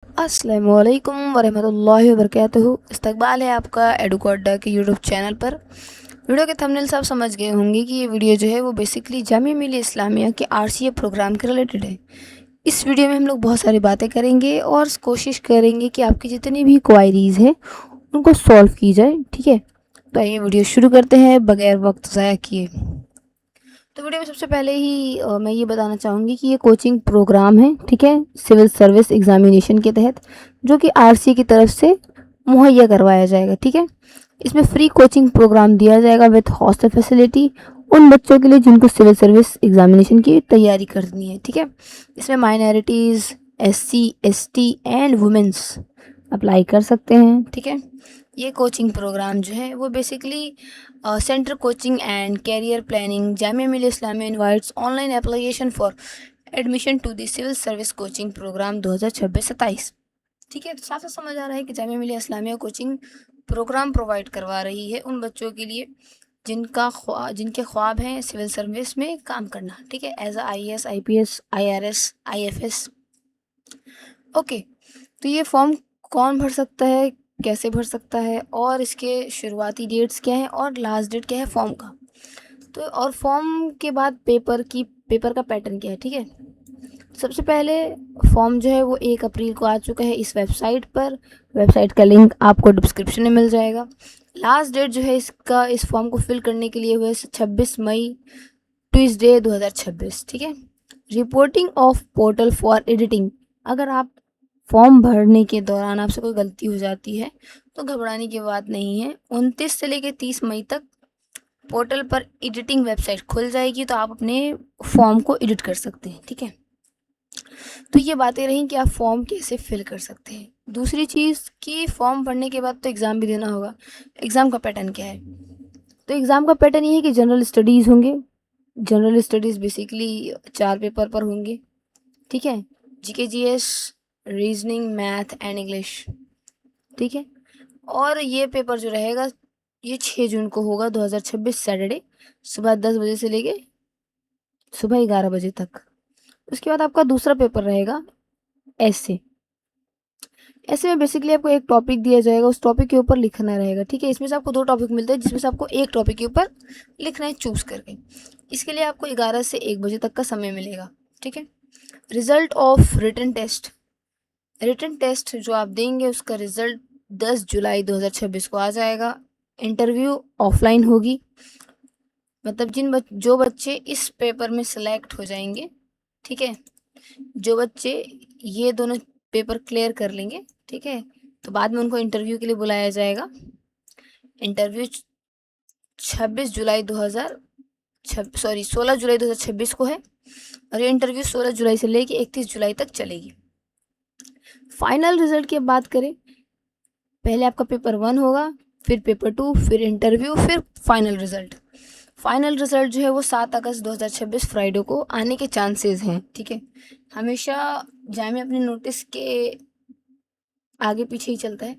अस्सलामुअलैकुम वरहमतुल्लाहि वबरकातुहू। इस्तकबाल है आपका एडुको अड्डा के यूट्यूब चैनल पर। वीडियो के थंबनेल से आप समझ गए होंगे कि ये वीडियो जो है वो बेसिकली जामिया मिलिया इस्लामिया के आरसीए प्रोग्राम के रिलेटेड है। इस वीडियो में हम लोग बहुत सारी बातें करेंगे और कोशिश करेंगे कि आपकी जितनी भी क्वायरीज़ हैं उनको सॉल्व की जाए। ठीक है, तो ये वीडियो शुरू करते हैं बगैर वक्त ज़ाया किए। तो वीडियो में सबसे पहले ही मैं ये बताना चाहूँगी कि ये कोचिंग प्रोग्राम है, ठीक है, सिविल सर्विस एग्जामिनेशन के तहत, जो कि आरसी की तरफ से मुहैया करवाया जाएगा। ठीक है, इसमें फ्री कोचिंग प्रोग्राम दिया जाएगा विद हॉस्टल फैसिलिटी उन बच्चों के लिए जिनको सिविल सर्विस एग्जामिनेशन की तैयारी करनी है। ठीक है, इसमें minorities, SC, ST and women's apply कर सकते हैं। ठीक है, ये कोचिंग प्रोग्राम जो है वो basically centre coaching and career planning Jamia Millia Islamia invites online application for admission to the civil service coaching program 2026-27। ठीक है, तो साफ साफ समझ आ रहा है कि Jamia Millia Islamia coaching program provide करवा रही है उन बच्चों के लिए जिनके ख्वाब हैं सिविल सर्विस में काम करना। ठीक है, as I S, I P S, I R S, I F S. Okay, तो ये फॉर्म कौन भर सकता है, कैसे भर सकता है, और इसके शुरुआती डेट्स क्या है और लास्ट डेट क्या है फॉर्म का। तो और फॉर्म के बाद पेपर का पैटर्न क्या है। ठीक है, सबसे पहले फॉर्म जो है वो 1 अप्रैल को आ चुका है इस वेबसाइट पर। वेबसाइट का लिंक आपको डिस्क्रिप्शन में मिल जाएगा। लास्ट डेट जो है इस फॉर्म को फिल करने के लिए हुआ है 26 मई, ट्यूसडे 2026। ठीक है, reporting of portal for editing. अगर आप फॉर्म भरने के दौरान आपसे कोई गलती हो जाती है तो घबराने की बात नहीं है। 29 से लेकर 30 मई तक पोर्टल पर एडिटिंग वेबसाइट खुल जाएगी, तो आप अपने फॉर्म को एडिट कर सकते हैं। ठीक है, तो ये बातें रहीं कि आप फॉर्म कैसे फिल कर सकते हैं। दूसरी चीज़ कि फॉर्म भरने के बाद तो एग्ज़ाम भी देना होगा। एग्ज़ाम का पैटर्न क्या है, तो एग्ज़ाम का पैटर्न ये है कि जनरल स्टडीज़ होंगे। जनरल स्टडीज़ बेसिकली 4 पेपर पर होंगे। ठीक है, GK, GS, reasoning, math and English. ठीक है, और ये पेपर जो रहेगा ये 6 जून को होगा 2026 सैटरडे, सुबह 10 बजे से लेके सुबह 11 बजे तक। उसके बाद आपका दूसरा पेपर रहेगा ऐसे ऐसे में बेसिकली आपको एक टॉपिक दिया जाएगा, उस टॉपिक के ऊपर लिखना रहेगा। ठीक है, इसमें से आपको 2 टॉपिक मिलते हैं जिसमें से आपको एक टॉपिक के ऊपर लिखना है चूज़ करके। इसके लिए आपको 11 से 1 बजे तक का समय मिलेगा। ठीक है, result of written test. Written test जो आप देंगे उसका रिजल्ट 10 जुलाई 2026 को आ जाएगा। इंटरव्यू ऑफलाइन होगी, मतलब जो बच्चे इस पेपर में सिलेक्ट हो जाएंगे। ठीक है, जो बच्चे ये दोनों पेपर क्लियर कर लेंगे, ठीक है, तो बाद में उनको इंटरव्यू के लिए बुलाया जाएगा। इंटरव्यू 26 जुलाई 2000 सॉरी 16 जुलाई 2026 को है, और ये इंटरव्यू 16 जुलाई से लेके 31 जुलाई तक चलेगी। फाइनल रिजल्ट की बात करें, पहले आपका पेपर 1 होगा, फिर पेपर 2, फिर इंटरव्यू, फिर फाइनल रिजल्ट। फाइनल रिजल्ट जो है वो 7 अगस्त 2026 फ्राइडे को आने के चांसेस हैं। ठीक है, हमेशा जामिया अपने नोटिस के आगे पीछे ही चलता है,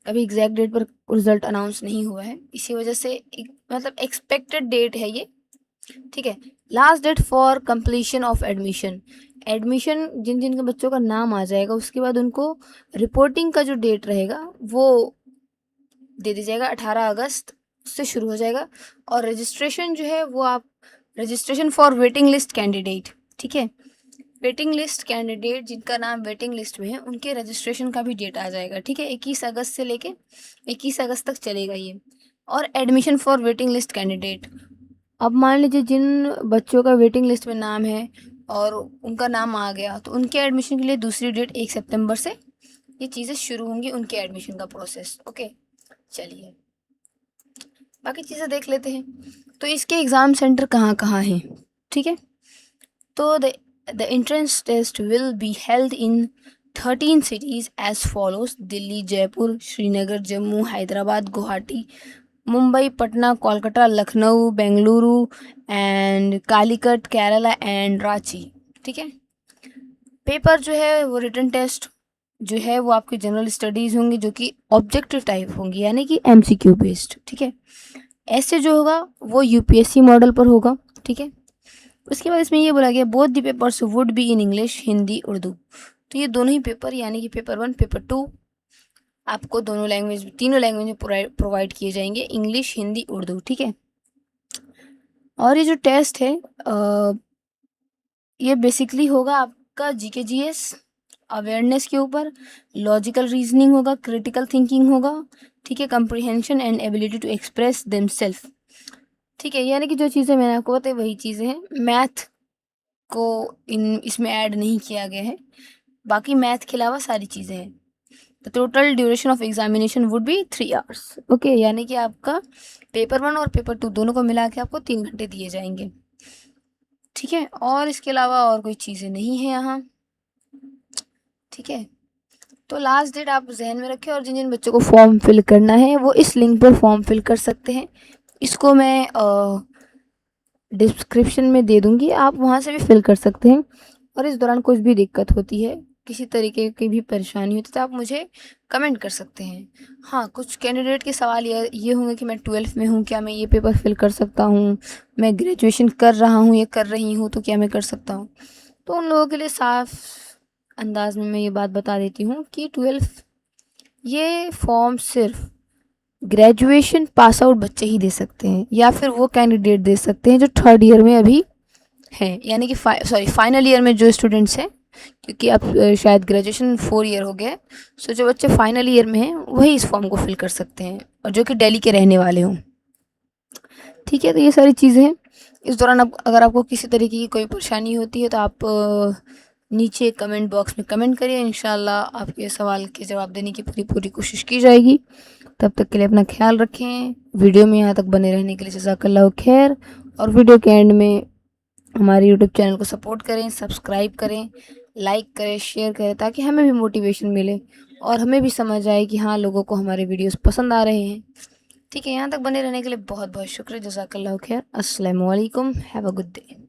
कभी एग्जैक्ट डेट पर रिजल्ट अनाउंस नहीं हुआ है, इसी वजह से मतलब एक्सपेक्टेड डेट है ये। ठीक है, last date for completion of admission. Admission जिन जिन के बच्चों का नाम आ जाएगा उसके बाद उनको रिपोर्टिंग का जो डेट रहेगा वो दे दी जाएगा, 18 अगस्त से शुरू हो जाएगा। और रजिस्ट्रेशन जो है वो आप registration for waiting list candidate. ठीक है, वेटिंग लिस्ट कैंडिडेट जिनका नाम वेटिंग लिस्ट में है उनके रजिस्ट्रेशन का भी डेट आ जाएगा। ठीक है, 21 अगस्त से लेके 21 अगस्त तक चलेगा ये। और admission for waiting list candidate, अब मान लीजिए जिन बच्चों का वेटिंग लिस्ट में नाम है और उनका नाम आ गया तो उनके एडमिशन के लिए दूसरी डेट 1 सितंबर से ये चीज़ें शुरू होंगी, उनके एडमिशन का प्रोसेस। ओके, चलिए बाकी चीज़ें देख लेते हैं। तो इसके एग्ज़ाम सेंटर कहाँ कहाँ हैं। ठीक है, तो the entrance test will be held in 13 cities as follows: Delhi, Jaipur, Srinagar, Jammu, Hyderabad, Guwahati, Mumbai, Patna, Kolkata, Lucknow, Bengaluru and Calicut, Kerala and Ranchi. ठीक है, पेपर जो है वो रिटन टेस्ट जो है वो आपकी जनरल स्टडीज़ होंगी जो कि ऑब्जेक्टिव टाइप होंगी, यानी कि एमसीक्यू बेस्ड। ठीक है, ऐसे जो होगा वो यूपीएससी मॉडल पर होगा। ठीक है, उसके बाद इसमें ये बोला गया both the papers would be in English, Hindi, Urdu. तो ये दोनों ही पेपर यानी कि पेपर 1 पेपर 2 आपको तीनों लैंग्वेज में प्रोवाइड किए जाएंगे, इंग्लिश, हिंदी, उर्दू, ठीक है। और ये जो टेस्ट है ये बेसिकली होगा आपका जीके जीएस अवेयरनेस के ऊपर, लॉजिकल रीजनिंग होगा, क्रिटिकल थिंकिंग होगा, ठीक है, comprehension and ability to express themselves, ठीक है। यानी कि जो चीज़ें मैंने आपको बताई वही चीज़ें हैं, मैथ को इसमें ऐड नहीं किया गया है, बाकी मैथ के अलावा सारी चीज़ें हैं। The total duration of examination would be 3 hours, okay. यानी कि आपका पेपर 1 और पेपर 2 दोनों को मिला के आपको 3 घंटे दिए जाएंगे, ठीक है। और इसके अलावा और कोई चीज़ें नहीं है यहाँ, ठीक है। तो लास्ट डेट आप जहन में रखें, और जिन जिन बच्चों को फॉर्म फिल करना है वो इस लिंक पर फॉर्म फिल कर सकते हैं। इसको मैं डिस्क्रिप्शन में दे दूँगी, आप वहाँ से भी फिल कर सकते हैं। और इस दौरान कुछ भी दिक्कत होती है, किसी तरीके की भी परेशानी होती है, तो आप मुझे कमेंट कर सकते हैं। हाँ, कुछ कैंडिडेट के सवाल ये होंगे कि मैं 12th में हूँ, क्या मैं ये पेपर फिल कर सकता हूँ, मैं ग्रेजुएशन कर रहा हूँ या कर रही हूँ, तो क्या मैं कर सकता हूँ। तो उन लोगों के लिए साफ अंदाज में मैं ये बात बता देती हूँ कि 12th ये फॉर्म सिर्फ ग्रेजुएशन पास आउट बच्चे ही दे सकते हैं, या फिर वो कैंडिडेट दे सकते हैं जो 3rd ईयर में अभी हैं, यानी कि फाइनल ईयर में जो स्टूडेंट्स हैं, क्योंकि अब शायद ग्रेजुएशन 4 ईयर हो गया है। सो जो बच्चे फाइनल ईयर में हैं वही इस फॉर्म को फिल कर सकते हैं, और जो कि दिल्ली के रहने वाले हों, ठीक है। तो ये सारी चीज़ें हैं। इस दौरान अगर आपको किसी तरीके की कोई परेशानी होती है तो आप नीचे कमेंट बॉक्स में कमेंट करिए, इंशाल्लाह आपके सवाल के जवाब देने की पूरी कोशिश की जाएगी। तब तक के लिए अपना ख्याल रखें। वीडियो में यहाँ तक बने रहने के लिए जज़ाकल्लाह खैर। और वीडियो के एंड में हमारे यूट्यूब चैनल को सपोर्ट करें, सब्सक्राइब करें, लाइक करें, शेयर करें, ताकि हमें भी मोटिवेशन मिले और हमें भी समझ आए कि हाँ, लोगों को हमारे वीडियोस पसंद आ रहे हैं, ठीक है। यहाँ तक बने रहने के लिए बहुत बहुत शुक्रिया। जज़ाकल्लाह खैर। अस्सलामु अलैकुम। Have a good day.